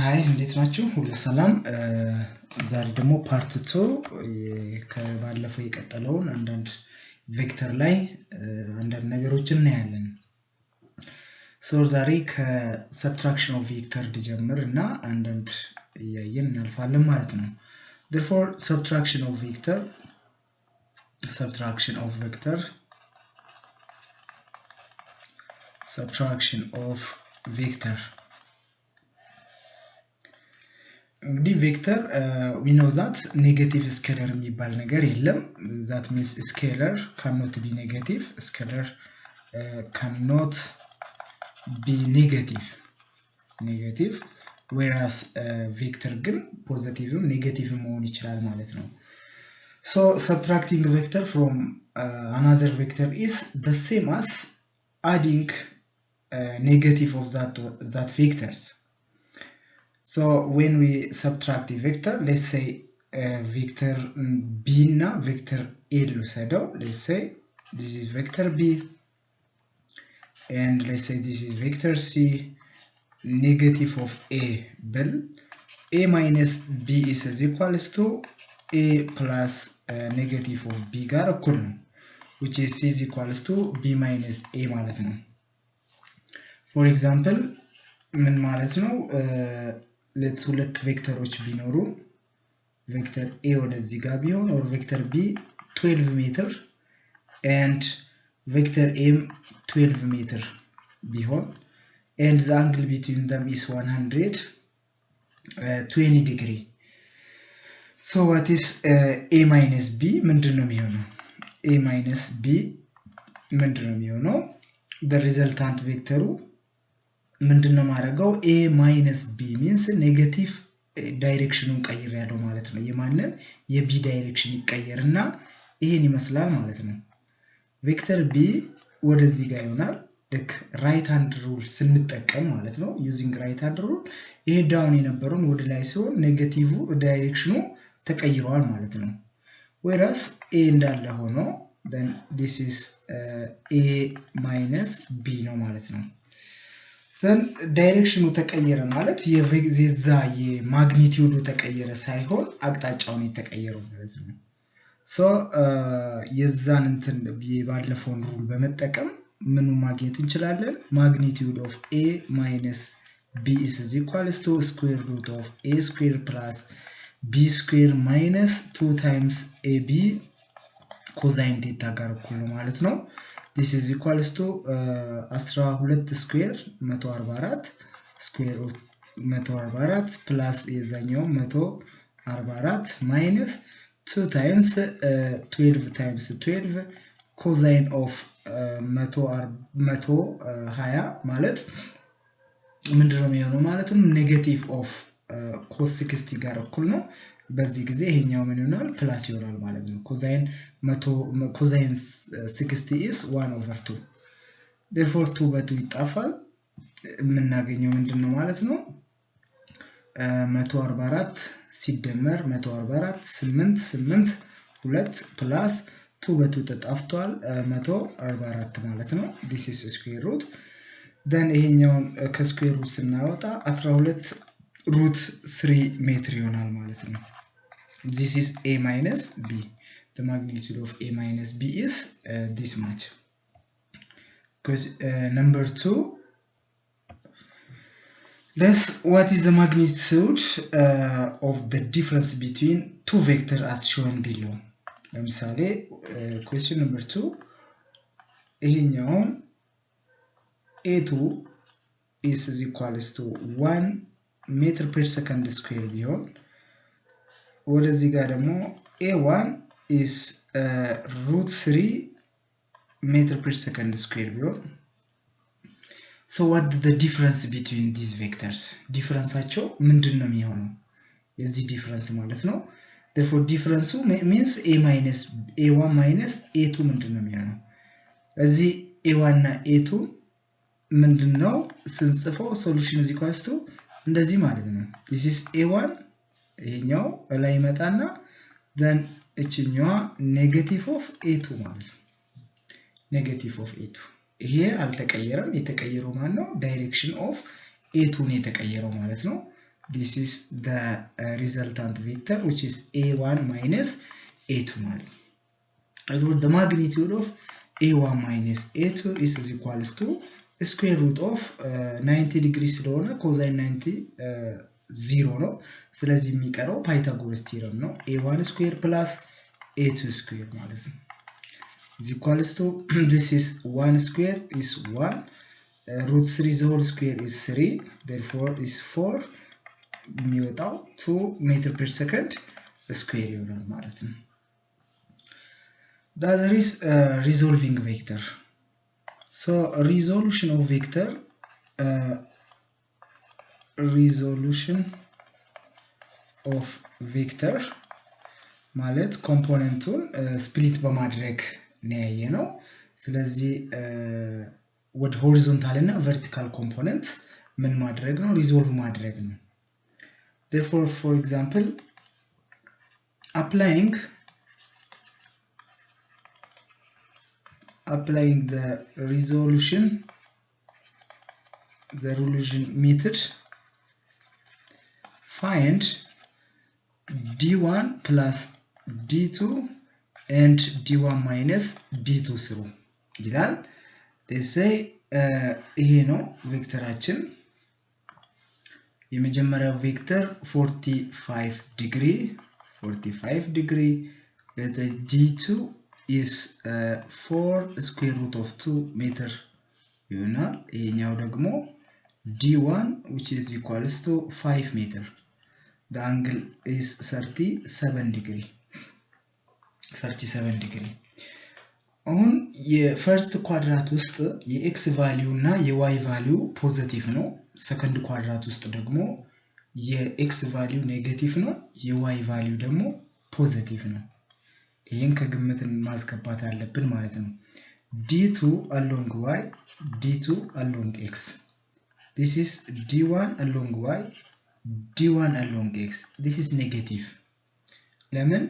ሃይ እንዴት ናችሁ ሁሉ ሰላም ዛሬ ደግሞ ፓርት 2 ከባለፈው የቀጠለውን አንዳንድ ቬክተር ላይ አንዳንድ ነገሮችን እናያለን ዛሬ ከሰብትራክሽን ኦፍ ቬክተር ጀምርና አንዳንድ ያየን እናልፋለን ማለት ነው therefore subtraction of vector the vector we know that negative scalar የሚባል ነገር የለም that means scalar cannot be negative scalar cannot be negative whereas vector ግን positive negative መሆን ይችላል ማለት ነው so subtracting vector from another vector is the same as adding negative of that vectors so when we subtract the vector let's say vector b na vector a let's say this is vector b and let's say this is vector c negative of a bel a minus b is equals to a plus negative of b ጋር እኩል ነው which is c is equals to b minus a ማለት ነው for example ምን ማለት ነው let's ሁለት ቬክተሮች ቢኖሩ vector a ወደዚህ ጋር ቢሆን or vector b 12 meter and vector m 12 meter ቢሆን and the angle between them is 120 degree so what is a minus b ምንድነው የሚሆነው a minus b ምንድነው የሚሆነው the resultant vector ምንድነው ማረጋው a minus b means negative directionን ቀይር ያለው ማለት ነው የማንን የb direction ይቀየርና ይሄን ይመስላል ማለት ነው vector b ወደዚህ ጋር ይሆናል ልክ right hand rule ስንጠቀም ማለት ነው using right hand rule ይሄ ዳውን የነበረውን ወደ ላይ ሲሆን ኔጌቲቭ ዳይሬክሽኑ ተቀይሯል ማለት ነው whereas a እንዳለ ሆኖ then this is a minus b ነው ማለት ነው then direction ተቀየረ ማለት የዛ የማግኒቲዩዱ ተቀየረ ሳይሆን አቅጣጫውን የተቀየረው ማለት ነው so የዛን እንትን ባለፈው ሩል በመጠቀም ምኑ ማግኘት እንችላለን magnitude of a minus b is equals to square root of a square plus b square minus 2 times ab cosine theta ጋር እኩል ነው ማለት ነው this is equals to 12 square 144 square root 144 plus የዛኛው 144 minus 2 times 12 times 12 cosine of 120 ማለት ምንድነው የሚሆነው ማለትም negative of cos 60 ጋር እኩል ነው በዚህ ጊዜ ይሄኛው ምን ይሆናል ፕላስ ይሆናል ማለት ነው cosine 60 is 1/2 therefore 2 በ2 ይጣፋል የምናገኘው ምንድነው ማለት ነው 144 ሲደመር 144 8 2 plus 2 በ2 ተጣፍቷል 144 ማለት ነው this is square root then ይሄኛው ከስኩዌር ሩት ስናወጣ 12 root 3 ሜትር ይሆናል ማለት ነው this is a minus b the magnitude of a minus b is this much because number 2 what is the magnitude of the difference between two vectors as shown below ለምሳሌ question number 2 ይሄኛው a2 is equals to 1 meter per second square ቢሆን ወደዚህ ጋር ደግሞ a1 is root 3 meter per second square ቢሆን so what is the difference between these vectors differenceaቸው ምንድነው የሚሆነው የዚህ difference ማለት ነው therefore difference means a1 minus a2 ምንድነው የሚሆነው እዚህ a1 እና a2 ምንድነው ስንጽፈው solution is equals to እንደዚህ ማለት ነው this is a1 ይሄኛው ላይ መጣና then እቺኛዋ negative of a2 ማለት ነው negative of a2 ይሄ አልተቀየረም የተቀየረው ማለት ነው direction of a2 ነው የተቀየረው ማለት ነው this is the resultant vector, which is a1 minus a2 ማለት ነው። the magnitude of a1 minus a2 is equals to square root of 90 degree ስለሆነ cosine 90 0 ነው። ስለዚህ የሚቀረው ፓይታጎረስ ቲዮረም ነው። a1 square plus a2 square ማለት ነው is equals to this is 1 square is 1 root 3 the whole square is 3 therefore is 4 የሚወጣው 2 meter per second square ይሆናል ማለት ነው። the other is resolving vector. So resolution of vector ማለት ኮምፖነንቱን ስፕሊት በማድረግ ነው ያየነው። ስለዚህ ወደ ሆሪዞንታል እና ቨርቲካል ኮምፖነንት ምን ማድረግ ነው? ሪዞልቭ ማድረግ ነው። therefore for example applying the resolution method, find d1 plus d2 and d1 minus d2 ስሩ ይላል። they say ይሄ ነው ቬክተራችን። የመጀመሪያው ቬክተር 45 degree the d2 is 4 square root of 2 meter ይሆናል። ይሄኛው ደግሞ d1 which is equals to 5 meter. the angle is 37 degree. አሁን የፈርስት ኳድራት ውስጥ የኤክስ ቫልዩ እና የዋይ ቫልዩ ፖዚቲቭ ነው። ሰከንድ ኳድራት ውስጥ ደግሞ የኤክስ ቫልዩ ኔጌቲቭ ነው፣ የዋይ ቫልዩ ደግሞ ፖዚቲቭ ነው። ይሄን ከግምትን ማስገባት አለብን ማለት ነው። d2 along y, d2 along x. this is d1 along y, d1 along x. this is negative. ለምን?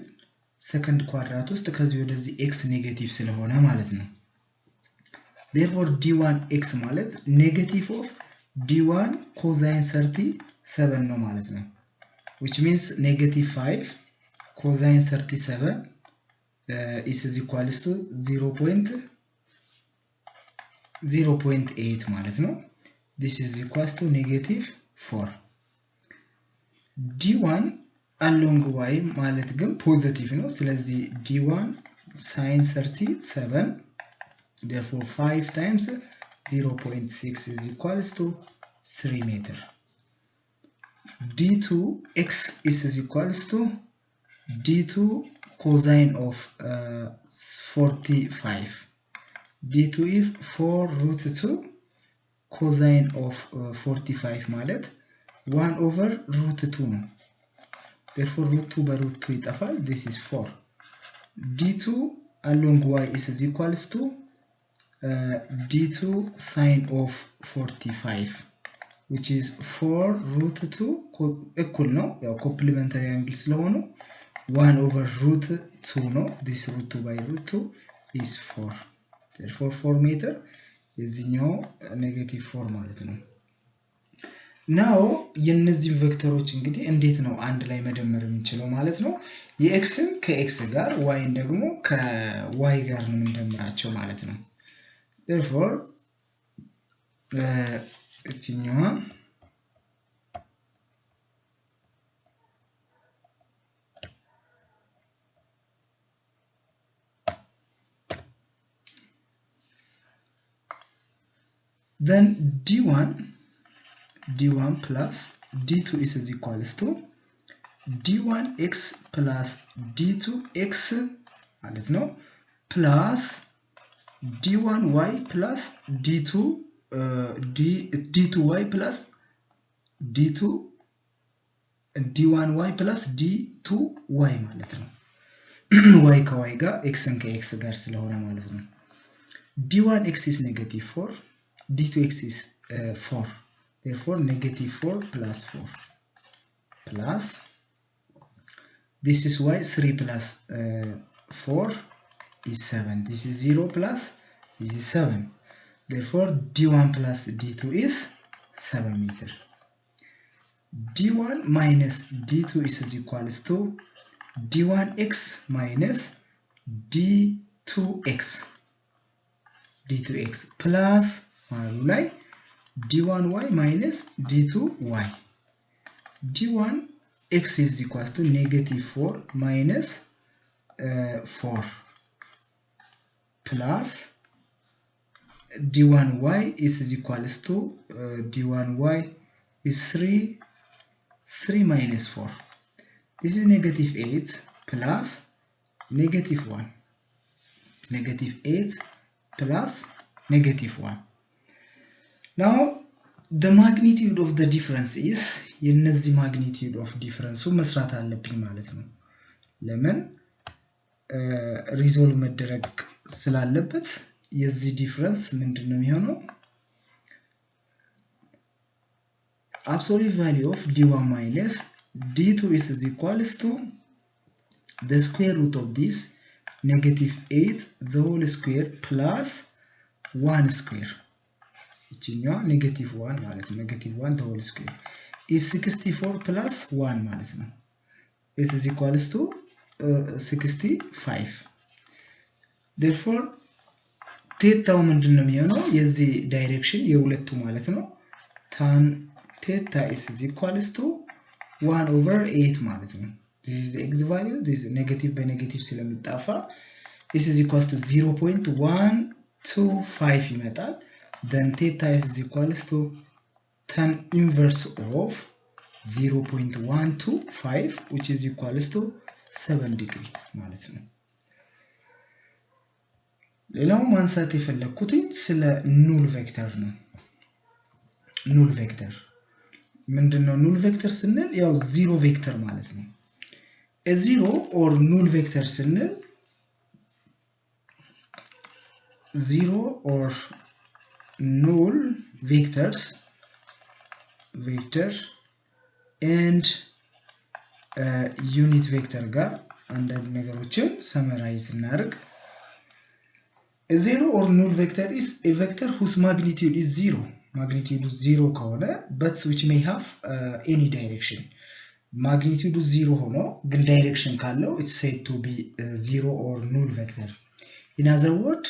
ሰከንድ ኳድራት ውስጥ ከዚህ ወደዚህ x ኔጌቲቭ ስለሆነ ማለት ነው። therefore d1 x ማለት negative of d1 cosine 37 ነው ማለት ነው. which means negative 5 cosine 37 is equals to 0.8 ማለት ነው። this is equals to negative 4. d1 along y ማለት ግን ፖዚቲቭ ነው። ስለዚህ d1 sin 37 therefore 5 times 0.6 is equals to 3 meter. d2 x is equals to d2 cosine of 45. d2 is 4 root 2 cosine of 45 ማለት 1 over root 2 ነው። therefore root 2 by root 2 ይጠፋል። this is 4. d2 along y is equals to d2 sine of 45 which is 4 root 2 እኩል ነው። ያው ኮምፕሊሜንታሪ አንግል ስለሆነ 1 over root 2 ነው። this root 2 by root 2 is 4. therefore 4 meter የዚህኛው ኔጌቲቭ 4 ማለት ነው። now የነዚህ ቬክተሮች እንግዲህ እንዴት ነው አንድ ላይ መደመር የምንችለው ማለት ነው? የኤክስን ከኤክስ ጋር ዋይን ደግሞ ከዋይ ጋር ነው የምንደምራቸው ማለት ነው። therefore እቺኛዋ then d1 plus d2 is equals to d1x plus d2x ማለት ነው plus d1y plus d2y plus d1y plus d2y ማለት ነው። y ከy ጋር x ከx ጋር ስለሆነ ማለት ነው። d1x is negative 4, d2x is 4. therefore negative 4 plus 4 plus this is y 3 plus 4 is 7. this is 0 plus this is 7. therefore d1 plus d2 is 7 meter. d1 minus d2 is equals to d1x minus d2x plus d1y minus d2y. d1x is equals to negative 4 minus 4 plus d1y is equals to d1y is 3 minus 4. This is negative 8 plus negative 1. Negative 8 plus negative 1. Now the magnitude of the difference is የነዚህ magnitude of difference መስራት አለብኝ ማለት ነው። ለምን ሪዞልቭ መደረግ ስላለበት የዚህ ዲፈረንስ ምንድነው የሚሆነው? Absolute value of d1 minus d2 is equals to the square root of this negative 8 the whole square plus 1 square. ይችኛው negative 1 ማለት ነው። negative 1 the whole square is 64 plus 1 ማለት ነው. This is equals to 65. Therefore theta ምንድነው የሚሆነው? የዚህ ዳይሬክሽን የሁለቱ ማለት ነው። tan theta is equals to 1 over 8 ማለት ነው. This is the x value. This is negative by negative ስለሚጣፋ this is equals to 0.125 ይመጣል. Then theta is equals to tan inverse of 0.125 which is equals to 7 degree ማለት ነው። ሌላው ማንሳት የፈለኩት ስለ ኑል ቬክተር ነው። ኑል ቬክተር ምንድነው? ኑል ቬክተር ስንል ያው ዚሮ ቬክተር ማለት ነው። ዚሮ ኦር ኑል ቬክተር ስንል ዚሮ ኦር ኑል ቬክተርስ ቬክተር and ዩኒት ቬክተር ጋር አንዳንድ ነገሮችን ሰመራይዝ እናድርግ። A zero or null vector is a vector whose magnitude is zero. Magnitude is zero ከሆነ but which may have any direction. Magnitude is zero ሆኖ ግን direction ካለው it's said to be a zero or null vector. In other words,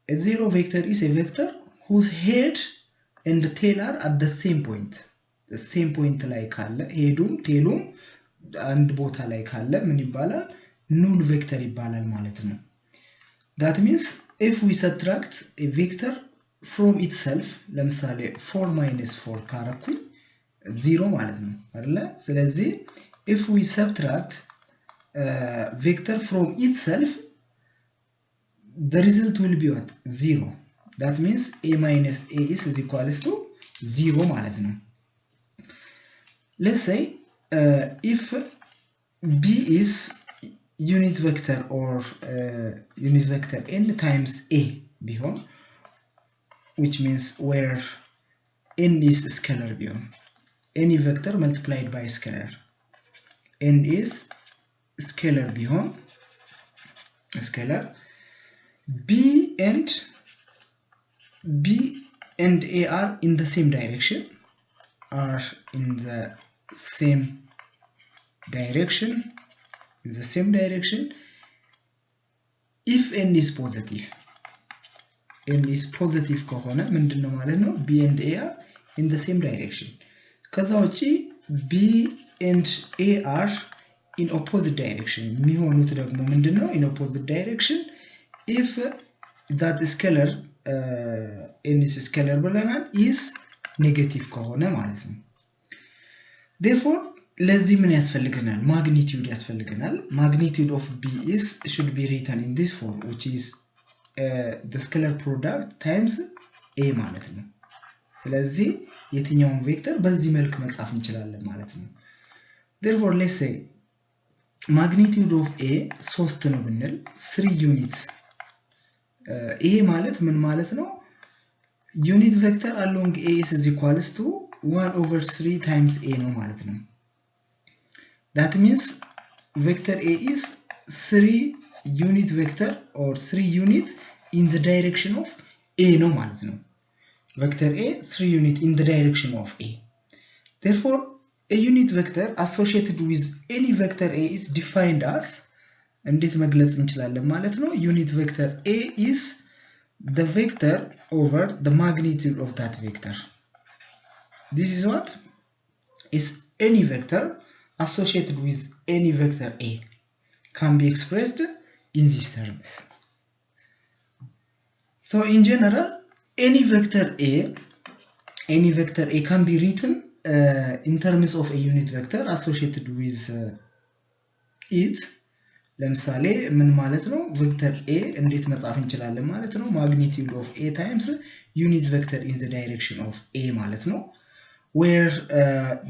a zero vector is a vector whose head and tail are at the same point. The same point ላይ ካለ ሄዱም ቴሉም አንድ ቦታ ላይ ካለ ምን ይባላል? null vector ይባላል ማለት ነው። That means if we subtract a vector from itself, ለምሳሌ 4 minus 4 ካረኩኝ 0 ማለት ነው አይደለ? ስለዚህ if we subtract vector from itself, the result will be what? 0. That means a minus a is equals to 0 ማለት ነው። Let's say if b is unit vector or unit vector n times a ቢሆን which means where n is scalar ቢሆን any vector multiplied by scalar n is scalar ቢሆን scalar b and a are in the same direction if n is positive ከሆነ ምንድነው ማለት ነው? b and a are in the same direction። ከዛ ውጪ b and a are in opposite direction የሚሆኑት ደግሞ ምንድነው? in opposite direction if that scalar n is scalar ብለናል is negative ከሆነ ማለት ነው። therefore ለዚህ ምን ያስፈልገናል? ማግኒቲዩድ ያስፈልገናል። magnitude of b should be written in this form which is the scalar product times a ማለት ነው። ስለዚህ የትኛውን ቬክተር በዚህ መልክ መጻፍ እንችላለን ማለት ነው። therefore let's say magnitude of a 3 ነው ብንል 3 units ይሄ ማለት ምን ማለት ነው? unit vector along a is equals to 1 over 3 times a ነው ማለት ነው። that means vector a is 3 unit vector or 3 unit in the direction of a ነው ማለት ነው። vector a 3 unit in the direction of a. therefore a unit vector associated with any vector A is defined as እንዴት መግለጽ እንችላለን ማለት ነው unit vector A is the vector over the magnitude of that vector. This is what is any vector associated with any vector A can be expressed in these terms. So in general, any vector A can be written in terms of a unit vector associated with it. ለምሳሌ ምን ማለት ነው vector A እንዴት መጻፍ እንችላለን ማለት ነው magnitude of A times unit vector in the direction of A ማለት ነው where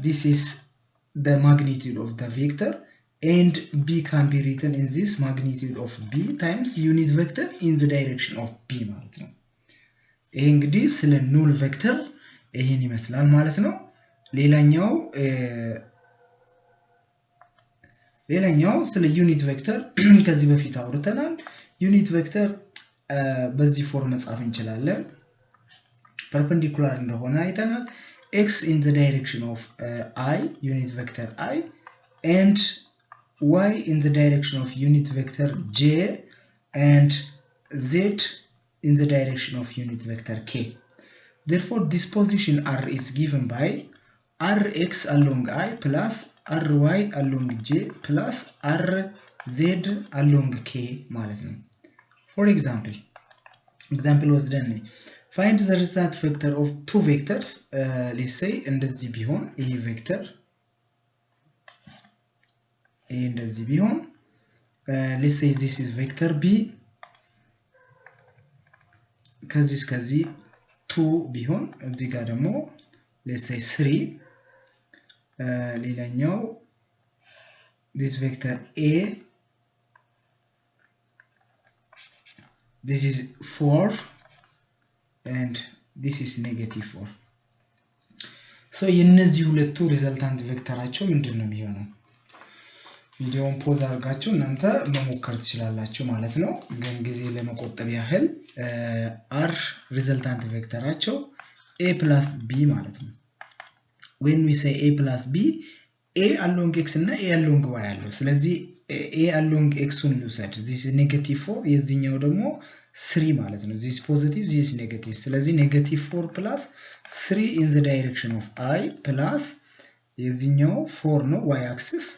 this is the magnitude of the vector and B can be written in this magnitude of B times unit vector in the direction of B ማለት ነው ይሄ እንግዲህ ስለ null vector ይሄን ይመስላል ማለት ነው ሌላኛው ስለ ዩኒት ቬክተር ከዚህ በፊት አውርተናል ዩኒት ቬክተር በዚህ ፎርም መጻፍ እንችላለን perpendicular እንደሆነ አይተናል x in the direction of I unit vector I and y in the direction of unit vector j and z in the direction of unit vector k. Therefore this position r is given by rx along I plus ry along j plus rz along k ማለት ነው for example was done find the result vector of two vectors let's say እንደዚህ ቢሆን ይሄ vector ይሄ እንደዚህ ቢሆን let's say this is vector b ከዚህ 2 ቢሆን እዚህ ጋር ደግሞ let's say 3 ሌላኛው this vector a this is 4 and this is negative 4 so የነዚህ ሁለቱ ሪዘልታንት ቬክተራቸው ምንድነው የሚሆነው ቪዲዮውን ፖዝ አድርጋችሁ እናንተ መሞከር ትችላላችሁ ማለት ነው ግን ጊዜ ለመቆጠብ ያህል r ሪዘልታንት ቬክተራቸው a plus b ማለት ነው when we say a plus b a along x እና a along y አለው ስለዚህ a along x ን ልውሰድ this is negative 4 የዚህኛው ደግሞ 3 ማለት ነው this is positive this is negative ስለዚህ negative 4 plus 3 in the direction of I plus የዚህኛው 4 ነው y axis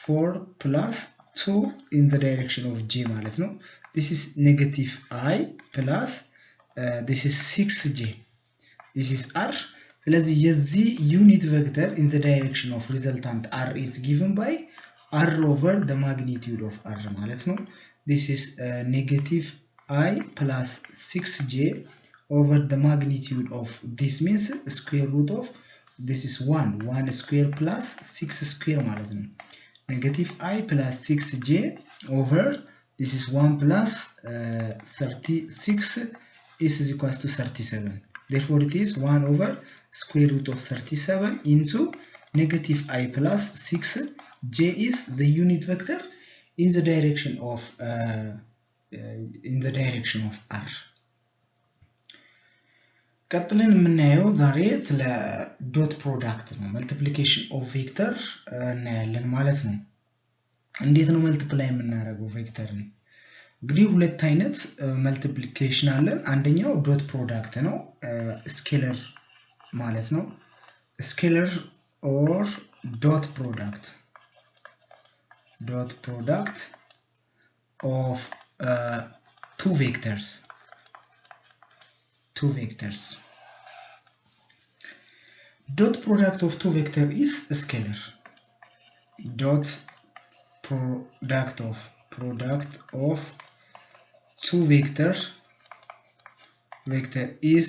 4 plus 2 in the direction of j ማለት ነው this is negative I plus this is 6j this is r ስለዚህ የዚህ unit vector in the direction of resultant r is given by r over the magnitude of r ማለት ነው this is negative I plus 6j over the magnitude of this means square root of this is 1 square plus 6 square ማለት ነው negative I plus 6j over this is 1 plus 36 is equals to 37 therefore it is 1 over square root of 37 into negative I plus 6 j is the unit vector in the direction of r ቀጥለን የምናየው ዛሬ ስለ ዶት ፕሮዳክት ነው multiplication of vector እናያለን ማለት ነው እንዴት ነው መልቲፕላይ የምናደርገው ቬክተርን እንግዲህ ሁለት አይነት መልቲፕሊኬሽን አለን አንደኛው ዶት ፕሮዳክት ነው ስኬለር ማለት ነው scalar or dot product of two vectors dot product of two vector is scalar dot product of two vector is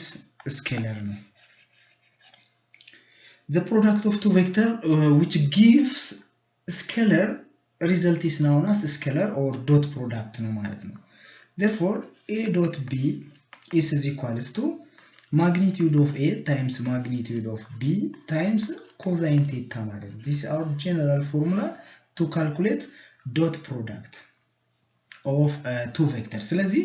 scalar the product of two vector which gives scalar result is known as scalar or dot product ነው ማለት ነው therefore a dot b is equals to magnitude of a times magnitude of b times cosine theta ማለት ነው this is our general formula to calculate dot product of two vectors ስለዚህ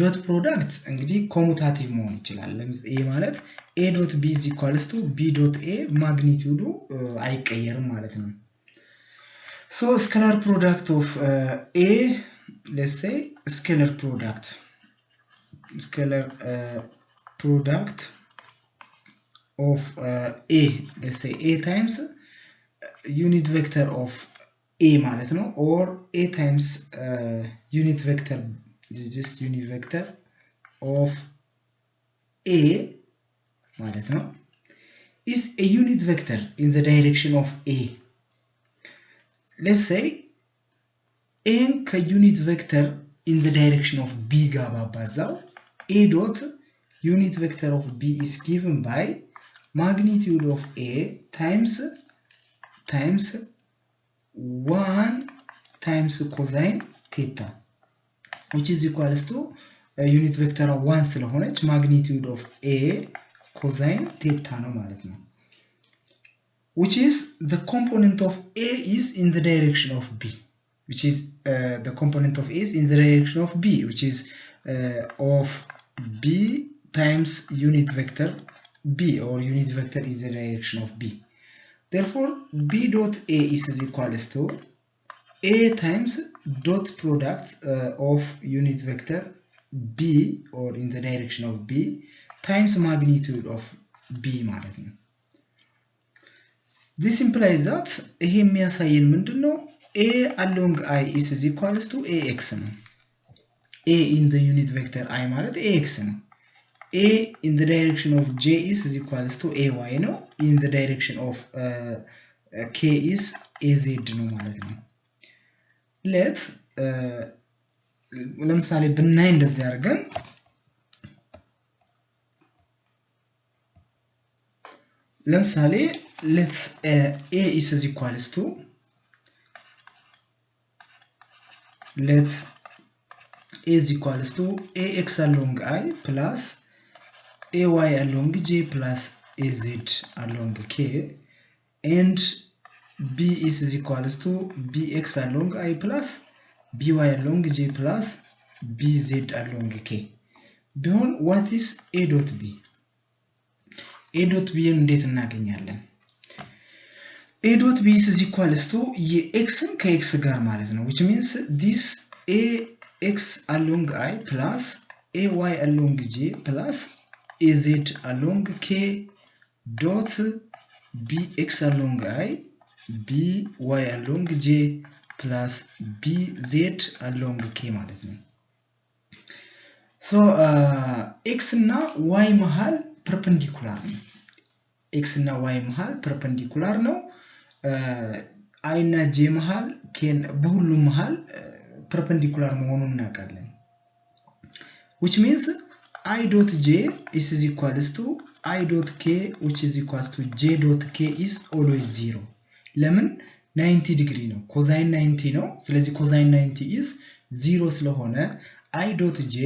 ዶት ፕሮዳክት እንግዲህ ኮሙታቲቭ መሆን ይችላል። ለምሳሌ ይሄ ማለት a ዶት b is equals to b ዶት a ማግኒቲዩዱ አይቀየርም ማለት ነው። so scalar product of a, let's say scalar product of a, let's say a times unit vector of a ማለት ነው, or a times unit vector, just unit vector of a ማለት ነው, is a unit vector in the direction of a. let's say a ከunit vector in the direction of b ጋር ባባዛው a dot unit vector of b is given by magnitude of a times 1 times cosine theta, which is equals to unit vector of 1 ስለሆነች magnitude of a cosine theta ነው ማለት ነው, which is the component of a is in the direction of b, which is the component of a is in the direction of b, which is of b times unit vector b, or unit vector is the direction of b. Therefore b dot a is equals to a times dot product of unit vector b, or in the direction of b, times magnitude of b ማለት ነው. This implies that ይሄ የሚያሳየን ምንድነው? a along I is equals to ax ነው. a in the unit vector I ማለት ax ነው. a in the direction of j is equals to ay ነው. in the direction of k is az ነው ማለት ነው. let ለምሳሌ ብናይ እንደዚህ አድርገን ለምሳሌ let a is equals to let a is equals to ax along I plus ay along j plus az along k, and b is equals to bx along I plus by along j plus bz along k. ቢሆን what is a dot b? a dot b እንዴት እናገኛለን? a dot b is equals to የx ከx ጋር ማለት ነው, which means this ax along I plus ay along j plus az along k dot bx along I by along j plus bz along k ማለት ነው. so x እና y መሃል perpendicular ነው. x እና y መሃል perpendicular ነው. I እና j መሃል በሁሉም መሃል perpendicular መሆኑን እናውቃለን. which means I dot j is equals to I dot k, which is equals to j dot k is always 0. ለምን 90 degree ነው, cosine 90 ነው. ስለዚህ cosine 90 is 0 ስለሆነ I dot j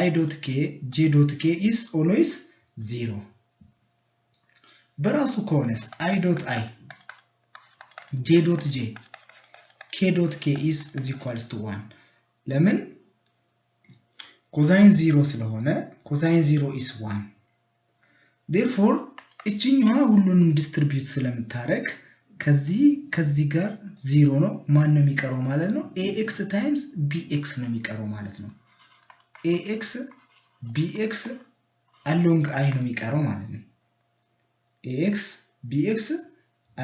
I dot k j dot k is always 0. በራሱ ከሆነስ I dot I j dot j k dot k is equals to 1. ለምን cosine 0 ስለሆነ cosine 0 is 1. therefore እቺኛዋ ሁሉንም ዲስትሪቢዩት ስለምታረግ ከዚህ ጋር 0 ነው, ማን ነው የሚቀረው ማለት ነው? ax times bx ነው የሚቀረው ማለት ነው. ax bx along I ነው የሚቀረው ማለት ነው. ax bx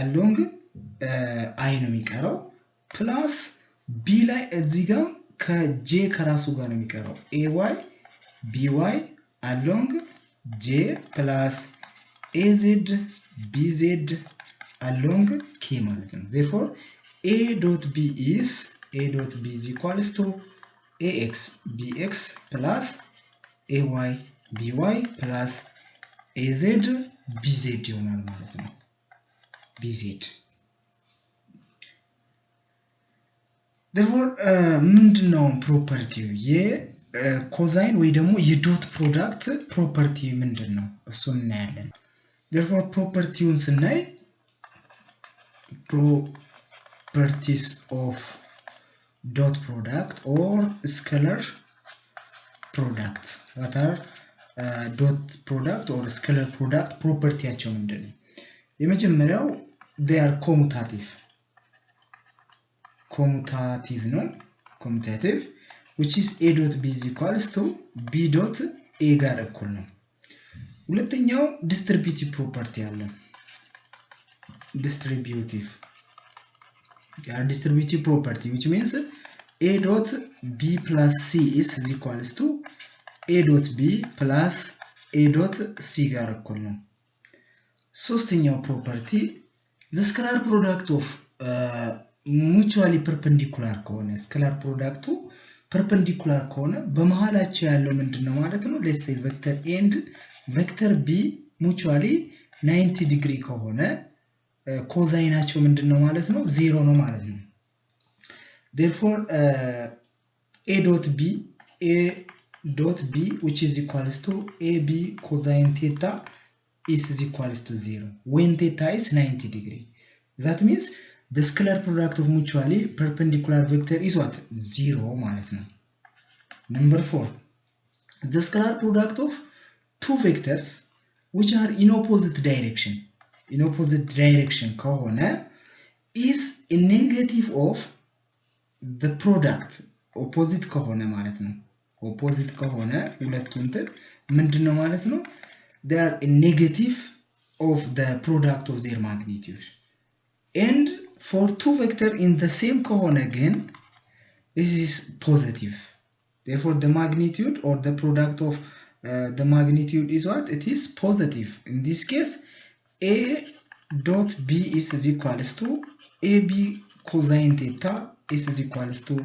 along I ነው የሚቀረው ፕላስ b ላይ እዚህ ጋር ከj ከራሱ ጋር ነው የሚቀረው ay by along j plus az bz along k ማለት ነው. therefore a dot b is equals to ax bx plus ay by plus az bz ይሆናል ማለት ነው. bz therefore ምንድነው ፕሮፐርቲው? የኮዛይን ወይ ደግሞ የዶት ፕሮዳክት ፕሮፐርቲ ምንድነው? እሱን እናያለን. therefore ፕሮፐርቲውን ስናይ properties of dot product or scalar product. What are dot product or scalar product property ያቸው ምንድነው? የመጀመሪያው they are commutative ነው commutative which is a dot b is equals to b dot a ጋር እኩል ነው። ሁለተኛው distributive property አለ distributive property which means a dot b plus c is equals to a dot b plus a dot c ጋር እኩል ነው። ሶስተኛው property the scalar product of mutually perpendicular ከሆነ scalar product perpendicular ከሆነ በመሃላቸው ያለው ምንድነው ማለት ነው? let's say vector a and vector b mutually 90 degree ከሆነ ኮዛይናቸው ምንድነው ማለት ነው? 0 ነው ማለት ነው። therefore a dot b which is equals to ab cosine theta is equals to 0 when theta is 90 degree. That means the scalar product of mutually perpendicular vector is what? 0 ማለት ነው። Number 4 the scalar product of two vectors which are in opposite direction ከሆነ is a negative of the product opposite ከሆነ ማለት ነው። opposite ከሆነ ሁለቱም ምንድነው ማለት ነው? they are a negative of the product of their magnitude. And for two vector in the same ከሆነ ግን this is positive. Therefore the magnitude or the product of the magnitude is what? It is positive. In this case a dot b is equals to ab cosine theta is equals to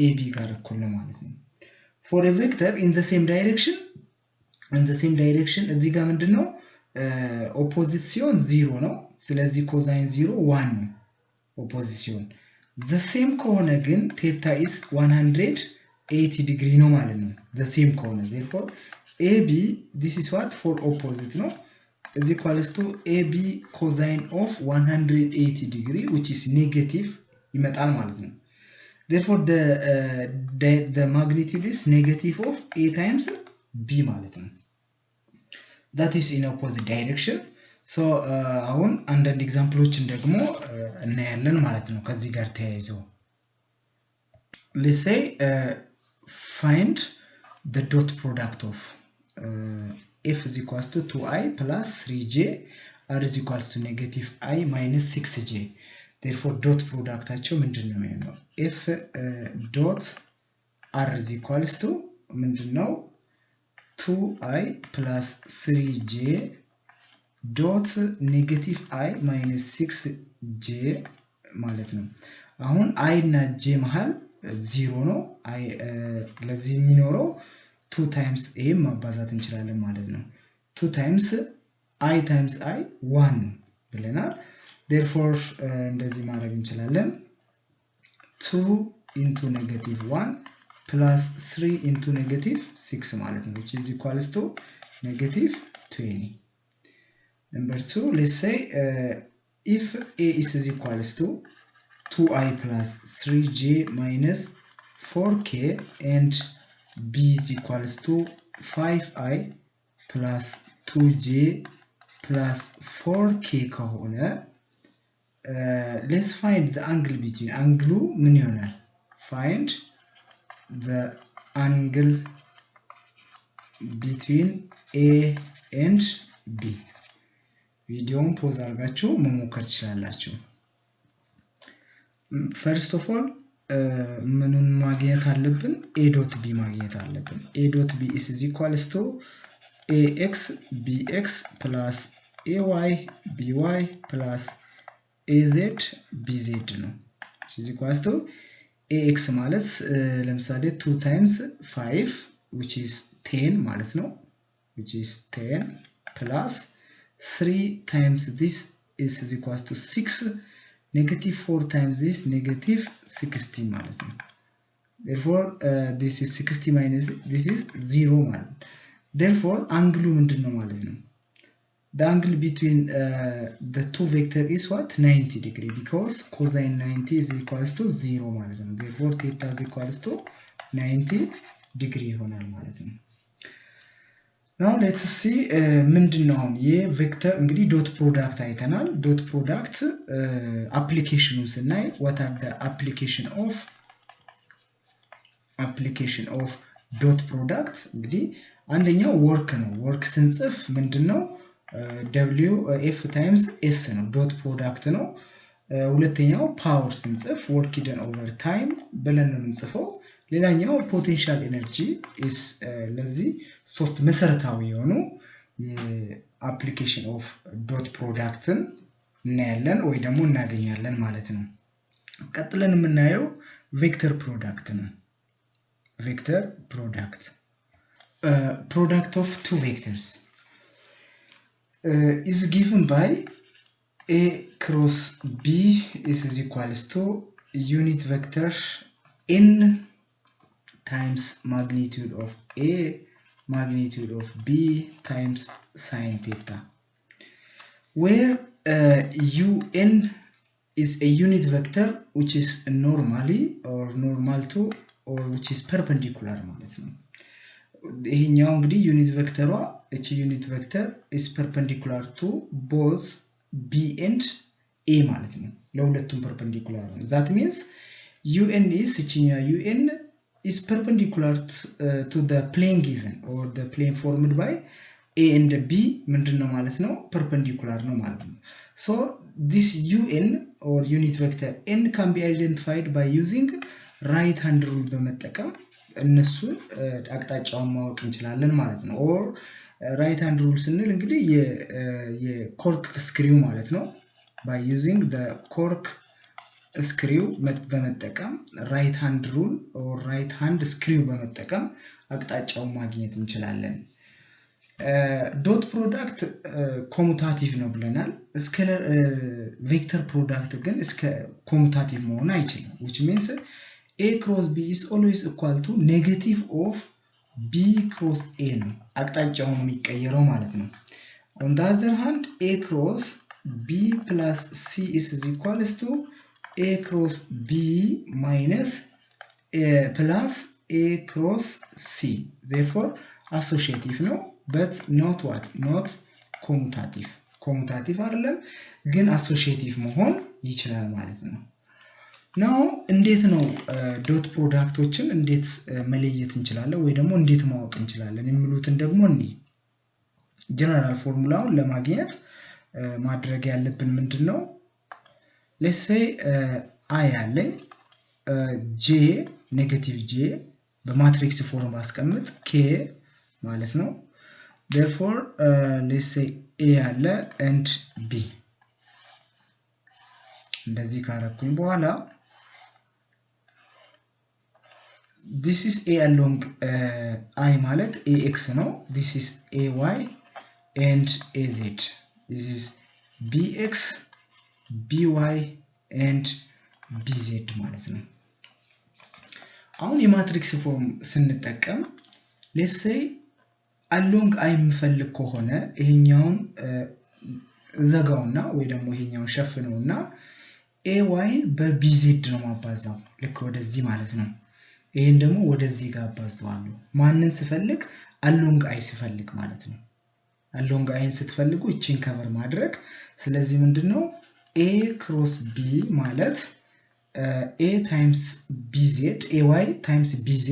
ab ጋር እኩል ነው ማለት ነው። For a vector in the same direction እዚህ ጋር ምንድነው opposite ሲሆን 0 ነው። ስለዚህ cosine 0 1 ነው opposite ሲሆን the same ከሆነ ግን theta is 180 degree ነው ማለት ነው። the same ከሆነ therefore ab this is what for opposite ነው is equals to ab cosine of 180 degree which is negative ይመጣል ማለት ነው። therefore the magnitude is negative of a times b ማለት ነው። that is in opposite direction. so አሁን አንዳንድ ኤግዛምፕሎችን ደግሞ እናያለን ማለት ነው ከዚህ ጋር ተያይዘው let's say find the dot product of f is equals to 2i plus 3j r is equals to negative I minus 6j. therefore dot productቸው ምንድነው የሚሆነው? f dot r is equals to ምንድነው 2i plus 3j dot negative I minus 6j ማለት ነው። አሁን I እና j መሃል 0 ነው። I ለዚህ የሚኖረው 2 times a ማባዛት እንችላለን ማለት ነው። 2 times I times I 1 ነው ብለናል። therefore እንደዚህ ማድረግ እንችላለን 2 into negative 1 plus 3 into negative 6 ማለት ነው which is equals to negative 20. Number 2 let's say if a is equals to 2i plus 3j minus 4k and b is equals to 5i plus 2j plus 4k ከሆነ let's find the angle between angle ምን ይሆናል? find the angle between a and b. ቪዲዮውን ፖዝ አድርጋችሁ መሞከር ትችላላችሁ። first of all ምኑን ማግኘት አለብን? a dot b ማግኘት አለብን። a dot b is equals to ax bx plus ay by plus az bz ነው which is equals to ax ማለት ለምሳሌ 2 times 5 which is 10 ማለት ነው which is 10 plus 3 times this is equals to 6 negative 4 times this negative 60 ማለት ነው therefore this is 60 minus this is 0 ማለት therefore አንግሉ ምንድነው ማለት ነው the angle between the two vector is what 90 degree because cosine 90 is equals to 0 ማለት ነው therefore theta is equals to 90 ዲግሪ ይሆናል ማለት ነው። now let's see ምንድነው አሁን የቬክተር እንግዲህ ዶት ፕሮዳክት አይተናል። ዶት ፕሮዳክት አፕሊኬሽኑን ስናይ what are the application of ዶት ፕሮዳክት እንግዲህ አንደኛው ወርክ ነው። ወርክ ስንጽፍ ምንድነው w f times s ነው ዶት ፕሮዳክት ነው። ሁለተኛው ፓወር ስንጽፍ ወርክ ዶን ኦቨር ታይም ብለን ነው የምንጽፈው። ሌላኛው ፖቴንሻል ኤነርጂ is ለዚህ ሶስት መሰረታዊ የሆኑ አፕሊኬሽን ኦፍ ዶት ፕሮዳክትን እናያለን ወይ ደግሞ እናገኛለን ማለት ነው። ቀጥለን የምናየው ቬክተር ፕሮዳክት ነው። ቬክተር ፕሮዳክት product of two vectors is given by a cross b is equals to unit vector n times magnitude of a magnitude of b times sine theta, where un is a unit vector which is normally or normal to or which is perpendicular ማለት ነው። ይሄኛው እንግዲህ ዩኒት ቬክተሯ እቺ ዩኒት ቬክተር is perpendicular to both b and a ማለት ነው። ለሁለቱም perpendicular ነው። that means un is እቺኛ un is perpendicular to the plane given or the plane formed by a and b ምንድነው ማለት ነው perpendicular ነው ማለት ነው። so this un or unit vector n can be identified by using right hand rule በመጠቀም እነሱን አቅጣጫውን ማወቅ እንችላለን ማለት ነው። or right hand rule ስንል እንግዲህ የኮርክ ስክሪው ማለት ነው። by using the cork screw በመጠቀም right hand rule or right hand screw በመጠቀም አቅጣጫውን ማግኘት እንችላለን። ዶት ፕሮዳክት ኮሙታቲቭ ነው ብለናል። ስኬለር ቬክተር ፕሮዳክት ግን እስከ ኮሙታቲቭ መሆን አይችልም። which means a cross b is always equal to negative of b cross a ነው አቅጣጫውን የሚቀየረው ማለት ነው። on the other hand a cross b plus c is equals to a cross b minus a plus a cross c, therefore associative ነው but not what not commutative commutative አይደለም ግን associative መሆን ይችላል ማለት ነው። now እንዴት ነው ዶት ፕሮዳክቶችን እንዴት መለየት እንችላለን ወይ ደግሞ እንዴት ማወቅ እንችላለን የሚሉትን ደግሞ እንይ። ጀነራል ፎርሙላውን ለማግኘት ማድረግ ያለብን ምንድነው let's say i አለኝ j ኔጌቲቭ j በማትሪክስ ፎርም አስቀምጥ k ማለት ነው። therefore let's say a አለ and b እንደዚህ ካረኩኝ በኋላ this is a along I ማለት ax ነው። this is ay and az. this is bx by and bz ማለት ነው። አሁን የማትሪክስ ፎርም ስንጠቀም let's say along I የምፈልግ ከሆነ ይሄኛውን ዘጋውና ወይ ደግሞ ይሄኛውን ሸፍነውና ay በbz ነው ማባዛው ልክ ወደዚህ ማለት ነው። ይሄን ደግሞ ወደዚህ ጋር አባዛዋለሁ ማንን ስፈልግ along I ስፈልግ ማለት ነው። along I ስትፈልጉ እቺን ከቨር ማድረግ ስለዚህ ምንድነው a cross b ማለት a times bz ay times bz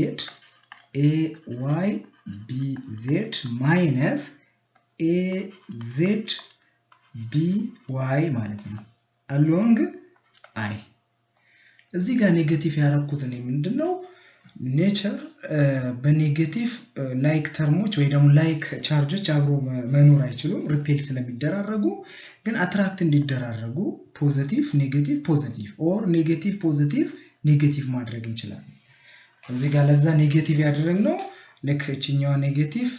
ay bz minus az by ማለት ነው along I እዚህ ጋር ኔጌቲቭ ያረኩት ነው ምንድነው ኔቸር በኔጌቲቭ ላይክ ተርሞች ወይ ደግሞ ላይክ ቻርጆች አብሮ መኖር አይችሉም ሪፔል ስለሚደራረጉ ግን አትራክት እንዲደራረጉ ፖዚቲቭ ኔጌቲቭ ፖዚቲቭ ኦር ኔጌቲቭ ፖዚቲቭ ኔጌቲቭ ማድረግ እንችላለን። እዚህ ጋር ለዛ ኔጌቲቭ ያደረግነው ልክ እቺኛው ኔጌቲቭ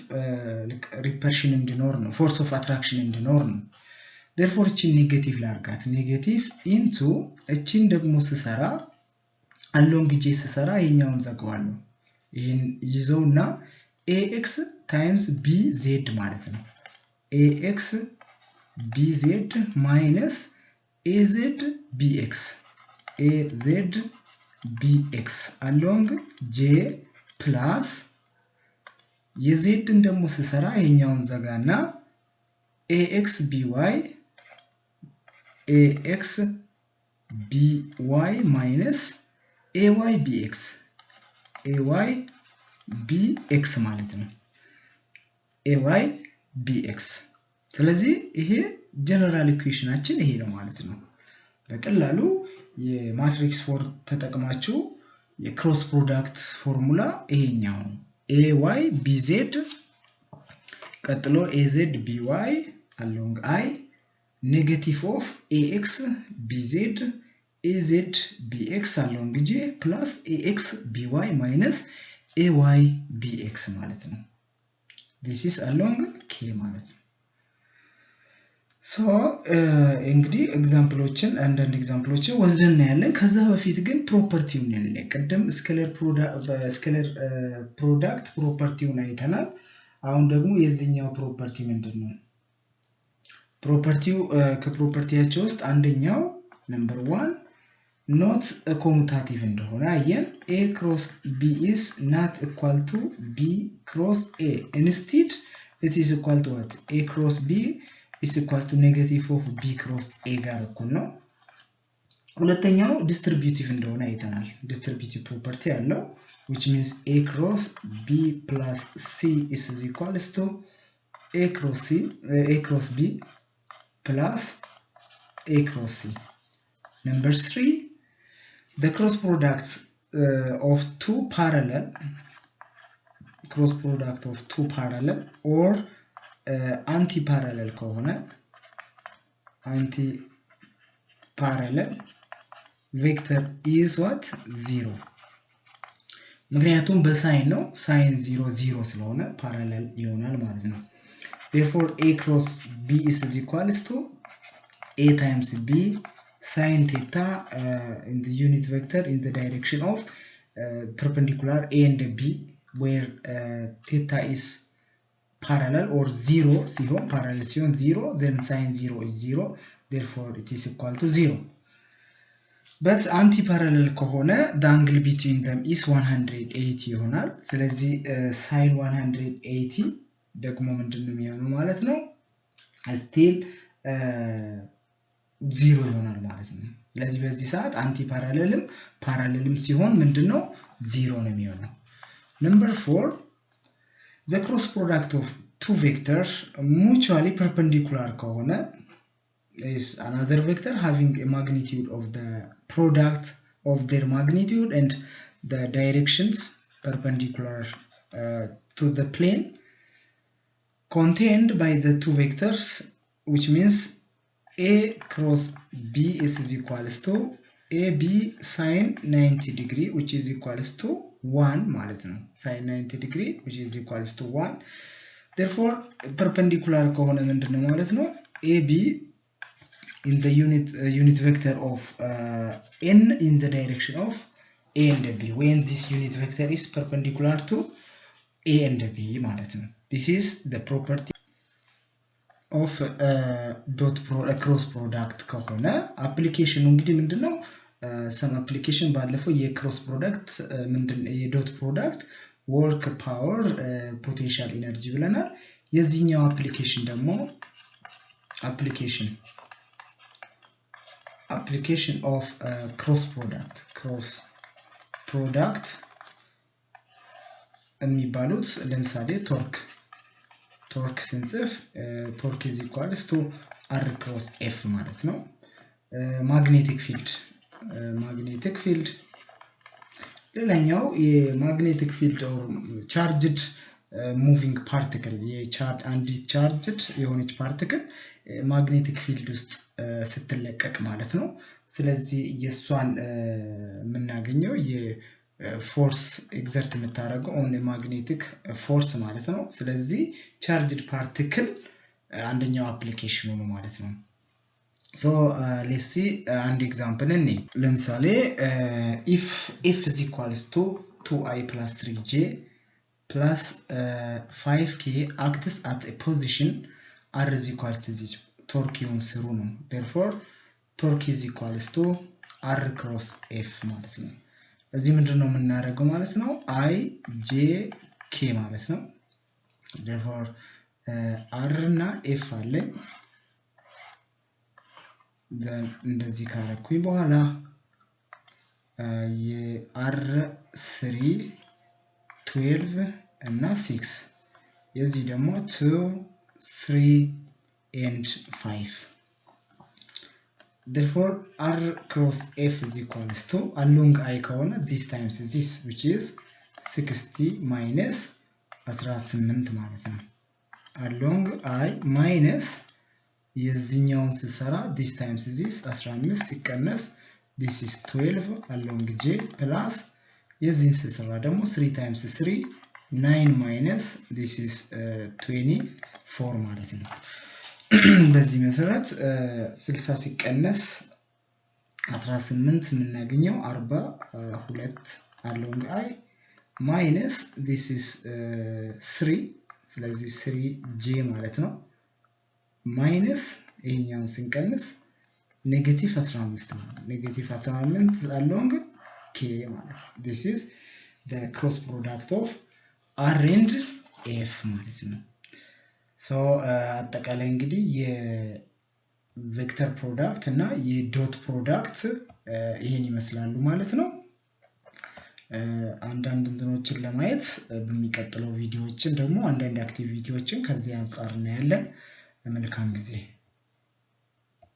ልክ ሪፐርሽን እንዲኖር ነው ፎርስ ኦፍ አትራክሽን እንዲኖር ነው። therefore እቺን ኔጌቲቭ ላርጋት ኔጌቲቭ ኢንቱ እቺን ደግሞ ስሰራ along j ስሰራ ይሄኛውን ዘጋዋለሁ ይሄን ይዘውና ax times bz ማለት ነው ax bz minus az bx az bx along j ፕላስ የዜድን ደግሞ ስሰራ ይሄኛውን ዘጋና ax by minus ay bx ማለት ነው ay bx ስለዚህ ይሄ ጀነራል ኢኩዌሽናችን ይሄ ነው ማለት ነው በቀላሉ የማትሪክስ ፎር ተጠቅማችሁ የክሮስ ፕሮዳክት ፎርሙላ ይሄኛው ነው ay bz ቀጥሎ az by along I negative of ax bz az bx along j plus ax by minus ay bx ማለት ነው this is along k ማለት ነው so እንግዲህ ኤግዛምፕሎችን አንዳንድ ኤግዛምፕሎችን ወስደን ያለን ከዛ በፊት ግን ፕሮፐርቲውን ያለን ቀደም ስኬለር ፕሮዳክት ፕሮፐርቲውን አይተናል አሁን ደግሞ የዚህኛው ፕሮፐርቲ ምንድነው ፕሮፐርቲው ከፕሮፐርቲያቸው ውስጥ አንደኛው ነምበር 1 not a commutative እንደሆነ አየን a cross b is not equal to b cross a instead it is equal to what a cross b is equal to negative of b cross a ጋር እኩል ነው ሁለተኛው distributive እንደሆነ አይተናል distributive property ያለው which means a cross b plus c is equals to a cross b plus a cross c number 3 the cross product of two parallel or anti-parallel ከሆነ anti-parallel vector is what 0 ምክንያቱም በሳይን ነው ሳይን 0 0 ስለሆነ parallel ይሆናል ማለት ነው therefore a cross b is equals to a times b sin theta in the unit vector in the direction of perpendicular a and b where theta is parallel or 0 parallel ሲሆን 0 then sin 0 is 0 therefore it is equal to 0 but anti-parallel ከሆነ the angle between them is 180 ይሆናል ስለዚህ sin 180 ደግሞ ምንድነው የሚሆነው ማለት ነው still 0 ይሆናል ማለት ነው ስለዚህ በዚህ ሰዓት አንቲ ሲሆን ምንድነው 0 ነው የሚሆነው number 4 the cross product of two vectors mutually perpendicular ከሆነ is another vector having a magnitude of the product of their magnitude and the directions perpendicular to the plane contained by the two vectors which means a cross b is equals to ab sin 90 degree which is equals to 1 ማለት ነው sin 90 degree which is equals to 1 therefore perpendicular ከሆነ ምንድነው ማለት ነው ab in the unit vector of n in the direction of a and b when this unit vector is perpendicular to a and b ማለት ነው this is the property of cross product ከሆነ application እንግዲህ ምንድነው some application ባለፈው የክሮስ ፕሮዳክት ምንድነው የዶት ፕሮዳክት work power potential energy ብለናል የዚህኛው application ደግሞ application of cross product የሚባሉት ለምሳሌ torque ስንጽፍ torque is equals to r cross f ማለት ነው magnetic field ሌላኛው የmagnetic field or charged moving particle charged የሆነች particle magnetic field ውስጥ ስትለቀቅ ማለት ነው ስለዚህ የሷን የምናገኘው የፎርስ ኤግዘርት የምታደርገው on a magnetic force ማለት ነው ስለዚህ charged particle አንደኛው አፕሊኬሽኑ ነው ማለት ነው so let's see an example ለምሳሌ if f is equals to 2i plus 3j plus 5k acts at a position r is equals to this torque ይሁን ስሩ ነው therefore torque is equals to r cross f ማለት ነው እዚህ ምንድነው የምናደርገው ማለት ነው I J K ማለት ነው therefore R እና F አለኝ then እንደዚህ ካረኩኝ በኋላ የR 3 12 እና 6 የዚህ ደግሞ 2 3 and 5 therefore R cross F is equals to along I ከሆነ this times this which is 60 minus 18 ማለት ነው along I minus የዚህኛውን ስሰራ this times this 15 ሲቀነስ this is 12 along J plus የዚህን ስሰራ ደግሞ 3 times 3 9 minus this is 24 ማለት ነው በዚህ መሰረት 60 ሲቀነስ 18 የምናገኘው 42 along I minus this is 3 ስለዚህ 3J ማለት ነው minus ይሄኛውን ስንቀንስ ኔጌቲቭ 15 ማለት ኔጌቲቭ 15 along K ማለት this is the cross product of R and F ማለት ነው so አጠቃላይ እንግዲህ የቬክተር ፕሮዳክት እና የዶት ፕሮዳክት ይሄን ይመስላሉ ማለት ነው አንዳንድ እንትኖችን ለማየት በሚቀጥለው ቪዲዮዎችን ደግሞ አንዳንድ አክቲቪቲዎችን ከዚህ አንፃር እናያለን መልካም ጊዜ